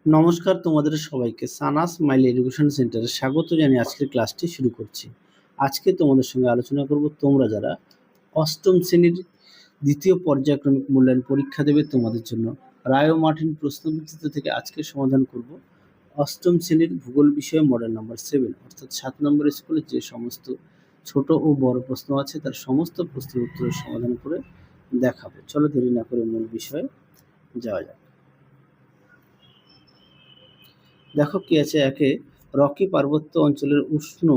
নমস্কার তোমাদের সবাইকে সানা স্মাইল এডুকেশন সেন্টারে স্বাগত জানিয়ে আজকের ক্লাসটি শুরু করছি। আজকে তোমাদের সঙ্গে আলোচনা করব তোমরা যারা অষ্টম শ্রেণীর দ্বিতীয় পর্যায়ক্রমিক মূল্যায়ন পরীক্ষা দেবে তোমাদের জন্য রায় ও মার্টিন প্রশ্নবিচিত্র থেকে আজকে সমাধান করব অষ্টম শ্রেণীর ভূগোল বিষয়ে মডেল নাম্বার 7 অর্থাৎ 7 নম্বর স্কুলে যে সমস্ত ছোট ও বড় প্রশ্ন আছে তার সমস্ত প্রশ্নের উত্তরের সমাধান করে দেখাবো। চলো দেরি না করে মূল বিষয়ে যাওয়া যাক। দেখো কি আছে, একে রকি পার্বত্য অঞ্চলের উষ্ণ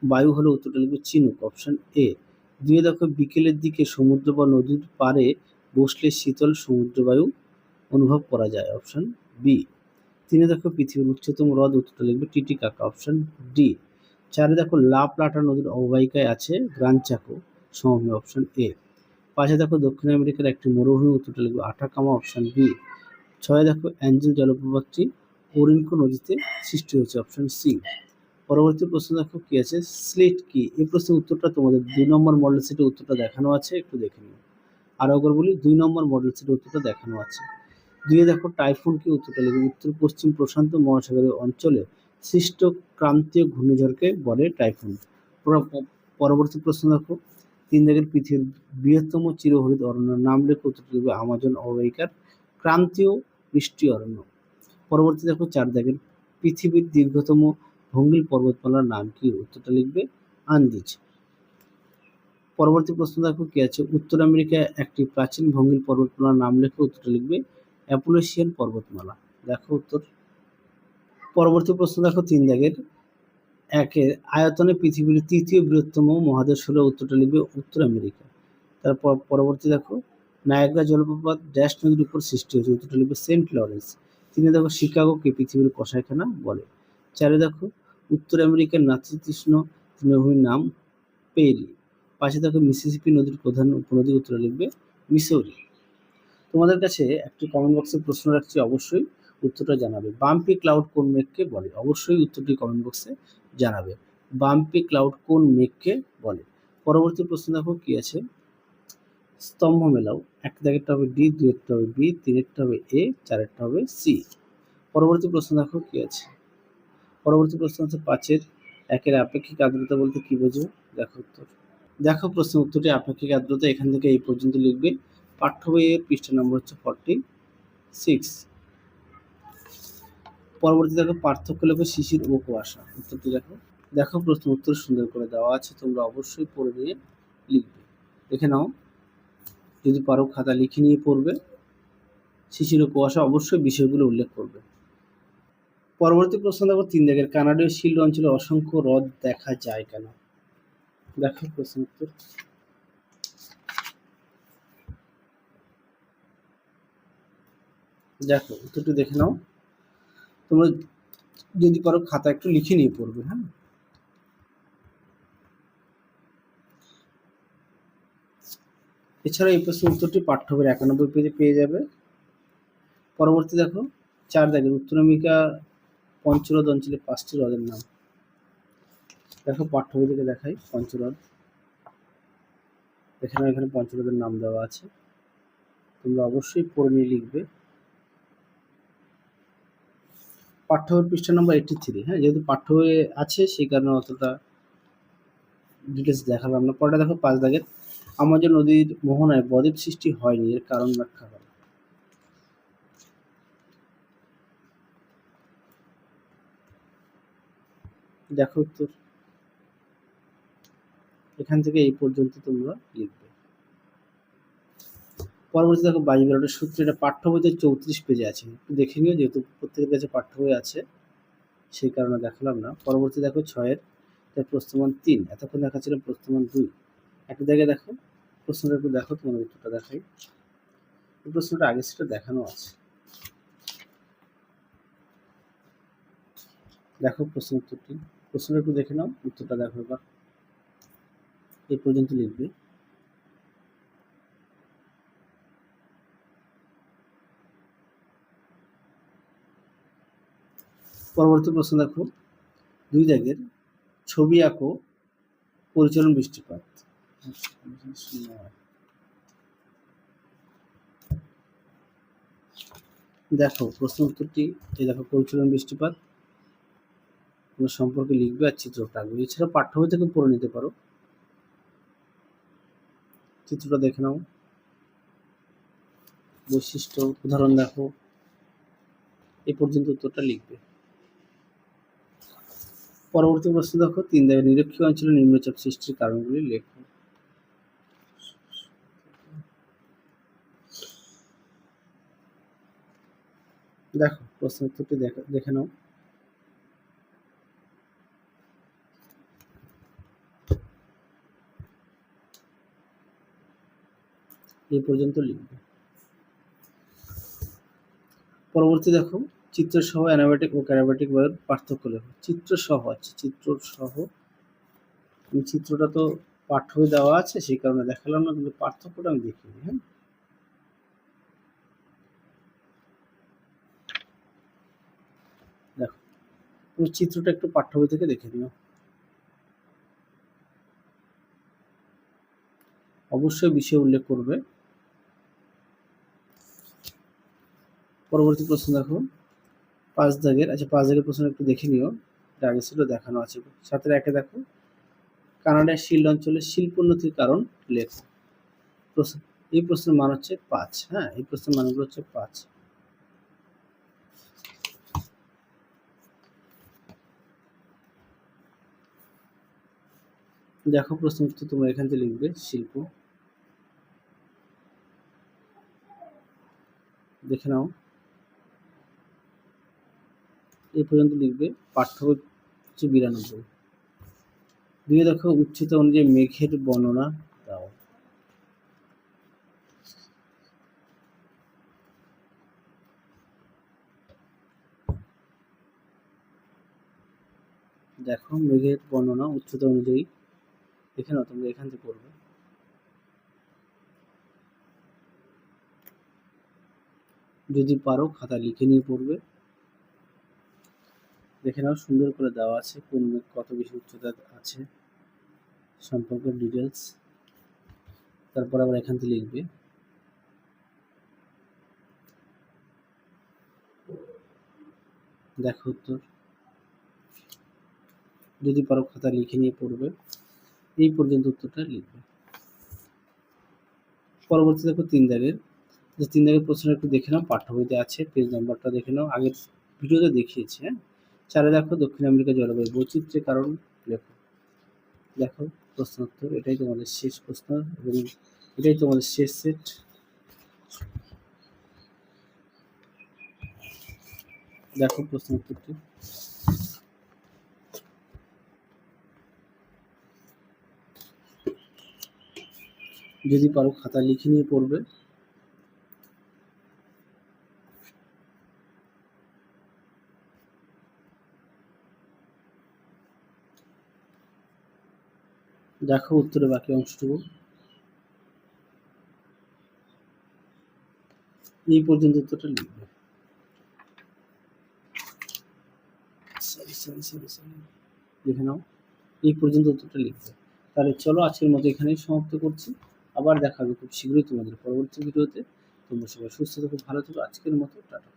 বায়ু হলো উত্তরটা লিখবে চিনুক, অপশন এ। দুয়ে দেখো বিকেলের দিকে সমুদ্র বা নদীর পাড়ে বসলে শীতল সমুদ্র বায়ু অনুভব করা যায়, অপশন বি। তিনে দেখো পৃথিবীর উচ্চতম হ্রদ, উত্তরটা লিখবে টিটিকাকা, অপশন ডি। চারে দেখো লা প্লাটা নদীর অববাহিকায় আছে গ্রান চাকো সমভূমি, অপশন এ। পাঁচে দেখো দক্ষিণ আমেরিকার একটি মরুভূমি, উত্তরটা লিখবে আটাকামা, অপশন বি। ছয় দেখো অ্যাঞ্জেল জলপ্রপাতটি ওরিনকো নদীতে সৃষ্টি হয়েছে, অপশন সি। পরবর্তী প্রশ্ন দেখো কি আছে, স্লিট কি? এই প্রশ্নের উত্তরটা তোমাদের 2 নম্বর মডেল সেটের উত্তরটা দেখানো আছে, একটু দেখে নিও। আরও একবার বলি, 2 নম্বর মডেল সেটের উত্তরটা দেখানো আছে। দুইয়ে দেখো টাইফুন কি? উত্তরটা লিখবে উত্তর পশ্চিম প্রশান্ত মহাসাগরীয় অঞ্চলে সৃষ্ট ক্রান্তীয় ঘূর্ণিঝড়কে বলে টাইফুন। পরবর্তী প্রশ্ন দেখো, 3 দাগের পৃথিবীর বৃহত্তম চিরহরিত অরণ্যের নাম লেখো, উত্তরটা লিখবে আমাজন অববাহিকার ক্রান্তীয় বৃষ্টি অরণ্য। পরবর্তী দেখো 4 দাগের পৃথিবীর দীর্ঘতম ভঙ্গিল পর্বতমালার নাম কি? উত্তরটা লিখবে আন্দিজ। পরবর্তী প্রশ্ন দেখো কি আছে, উত্তর আমেরিকায় একটি প্রাচীন ভঙ্গিল পর্বতমালার নাম লেখো, উত্তরটা লিখবে অ্যাপোলোসিয়ান পর্বতমালা। দেখো উত্তর। পরবর্তী প্রশ্ন দেখো 3 দাগের একের আয়তনে পৃথিবীর তৃতীয় বৃহত্তম মহাদেশ হলো, উত্তরটা লিখবে উত্তর আমেরিকা। তারপর পরবর্তী দেখো নায়াগ্রা জলপ্রপাত ড্যাশ নদীর উপর সৃষ্টি হয়েছে, উত্তরটা লিখবে সেন্ট লরেন্স। তিনে দেখো শিকাগোকে পৃথিবীর কষাইখানা বলে। চারে দেখো উত্তর আমেরিকার নাতিশীতোষ্ণ তৃণভূমির নাম পেরি। পাশে দেখো মিসিসিপি নদীর প্রধান উপনদী, উত্তরে লিখবে মিসৌরি। তোমাদের কাছে একটি কমেন্ট বক্সে প্রশ্ন রাখছি, অবশ্যই উত্তরটা জানাবে। বাম্পি ক্লাউড কোন মেঘকে বলে? অবশ্যই উত্তরটি কমেন্ট বক্সে জানাবে। বাম্পি ক্লাউড কোন মেঘকে বলে? পরবর্তী প্রশ্ন দেখো কি আছে, স্তম্ভ মেলাও। এক দাগেরটা হবে ডি, দুয়েরটা হবে বি, তিনেরটা হবে এ, চারেরটা হবে সি। পরবর্তী প্রশ্ন দেখো কি আছে, পরবর্তী প্রশ্ন হচ্ছে 5-এর একের আপেক্ষিক আর্দ্রতা বলতে কি বোঝো? দেখো উত্তর। দেখো প্রশ্ন উত্তরটি আপেক্ষিক আর্দ্রতা এখান থেকে এই পর্যন্ত লিখবে। পাঠ্য বইয়ের পৃষ্ঠা নম্বর হচ্ছে 46। পরবর্তী দেখো পার্থক্য লেখো শিশির ও কুয়াশা, উত্তরটি দেখো। দেখো প্রশ্ন উত্তর সুন্দর করে দেওয়া আছে, তোমরা অবশ্যই পড়ে নিয়ে লিখবে। দেখে নাও, যদি পারো খাতা লিখে নিয়ে পড়বে। শিশির ও কুয়াশা অবশ্যই বিষয়গুলো উল্লেখ করবে। পরবর্তী প্রশ্ন দেখো 3 দাগের কানাডীয় শিল্ড অঞ্চলে অসংখ্য হ্রদ দেখা যায় কেন? দেখো প্রশ্ন উত্তর। দেখো উত্তরটি দেখে নাও, তোমরা যদি পারো খাতা একটু লিখে নিয়ে পড়বে। হ্যাঁ, এছাড়া এই প্রশ্নের উত্তরটি পাঠ্য বইয়ের 91 পেজে পেয়ে যাবে। পরবর্তী দেখো 4 দাগের উত্তর আমেরিকা পঞ্চহ্রদ অঞ্চলে 5টি হ্রদের নাম। দেখো পাঠ্য বই থেকে দেখাই পঞ্চহ্রদ। এখানে পঞ্চহ্রদের নাম দেওয়া আছে, তোমরা অবশ্যই পড়ে নিয়ে লিখবে। পাঠ্য বইয়ের পৃষ্ঠা নম্বর 83। হ্যাঁ, যেহেতু পাঠ্য বইয়ে আছে সেই কারণে অতটা ডিটেলস দেখালাম না। পরেটা দেখো 5 দাগের আমাজন নদীর মোহনায় বদ্বীপ সৃষ্টি হয়নি, এর কারণ ব্যাখ্যা করো। দেখো উত্তর। এখান থেকে এই পর্যন্ত তোমরা লিখবে। পরবর্তী দেখো 22-12 সূত্র, এটা পাঠ্য বইতে 34 পেজে আছে, একটু দেখে নিও, যেহেতু প্রত্যেকের কাছে পাঠ্য বই আছে সেই কারণে দেখালাম না। পরবর্তী দেখো 6-এর প্রশ্নমান 3, এতক্ষণ দেখাচ্ছিল প্রশ্নমান 2। একটা জায়গায় দেখো প্রশ্নটা একটু দেখো, তোমার উত্তরটা দেখাই। এই প্রশ্নটা আগে সেটা দেখানো আছে। দেখো প্রশ্ন উত্তরটি, প্রশ্নটা একটু দেখে নাও, উত্তরটা দেখো এবার। এই পর্যন্ত লিখবে। পরবর্তী প্রশ্ন দেখো 2 দাগের ছবি আঁকো পরিচালন বৃষ্টিপাত। দেখো প্রশ্ন উত্তরটি, এই দেখো পরিচলন বৃষ্টিপাত সম্পর্কে লিখবে আর চিত্রটা আঁকবে। এছাড়াও পাঠ্য বই থেকে পড়ে নিতে পারো। চিত্রটা দেখে নাও, বৈশিষ্ট্য, উদাহরণ দেখো, এই পর্যন্ত উত্তরটা লিখবে। পরবর্তী প্রশ্ন দেখো, 3 দাগে নিরক্ষীয় অঞ্চলে নিম্নচাপ সৃষ্টির কারণগুলি লেখো। দেখো প্রশ্ন উত্তরটি দেখে নাও। এই পর্যন্ত লিখবে। পরবর্তী দেখো, চিত্র সহ অ্যানাবাটিক ও ক্যারাবাটিক বায়ুর পার্থক্য লেখো। চিত্র সহ আছে, চিত্র সহ, চিত্রটা তো পাঠ্য বই দেওয়া আছে সেই কারণে দেখালাম না, কিন্তু পার্থক্যটা আমি দেখিয়ে দিই। হ্যাঁ, দেখো তুমি চিত্রটা একটু পাঠ্য বই থেকে দেখে নিও। অবশ্যই বিষয় উল্লেখ করবে। পরবর্তী প্রশ্ন দেখো, 5 দাগের, আচ্ছা 5 দাগের প্রশ্ন একটু দেখে নিও, এটা আগে ছিল দেখানো আছে। 7-এর 1-এ দেখো, কানাডার শিল্ড অঞ্চলে শিল্পোন্নতির কারণ লেখো। প্রশ্ন, এই প্রশ্নের মান হচ্ছে 5। হ্যাঁ, এই প্রশ্নের মানগুলো হচ্ছে 5। দেখো প্রশ্ন উত্তর তোমরা এখান থেকে লিখবে। শিল্প দেখে নাও, এই পর্যন্ত লিখবে। পাঠ্য হচ্ছে 92। দিয়ে দেখো, উচ্চতা অনুযায়ী মেঘের বর্ণনা দাও। দেখো মেঘের বর্ণনা উচ্চতা অনুযায়ী, দেখে নাও তোমরা এখান থেকে পড়বে। যদি পারো খাতা লিখে নিয়ে পড়বে। দেখে নাও সুন্দর করে দেওয়া আছে কোন মেঘ কত বেশি উচ্চতা আছে সম্পর্কে ডিটেলস। তারপর আবার এখান থেকে লিখবে। দেখো উত্তর, যদি পারো খাতা লিখে নিয়ে পড়বে। এই পর্যন্ত উত্তরটা লিখবে। পরবর্তী দেখো 3 দাগের, যে 3 দাগের প্রশ্ন একটু দেখে নাও, পাঠ্য বইতে আছে, পেজ নাম্বারটা দেখে নাও, আগের ভিডিওতে দেখিয়েছি। হ্যাঁ, 4-এ দেখো, দক্ষিণ আমেরিকা জলবায়ু বৈচিত্র্যের কারণ লেখো। দেখো প্রশ্ন উত্তর, এটাই তোমাদের শেষ প্রশ্ন এবং এটাই তোমাদের শেষ সেট। দেখো প্রশ্ন উত্তরটি, যদি পারো খাতা লিখে নিয়ে পড়বে। দেখো উত্তরের বাকি অংশটুকু। এই পর্যন্ত উত্তরটা লিখবে। লিখে নাও, এই পর্যন্ত উত্তরটা লিখবে। তাহলে চলো আজকের মতো এখানেই সমাপ্ত করছি। আবার দেখা হবে খুব শীঘ্রই তোমাদের পরবর্তী ভিডিওতে। তোমরা সবাই সুস্থ থেকো, ভালো থেকো। আজকের মতো টাটা।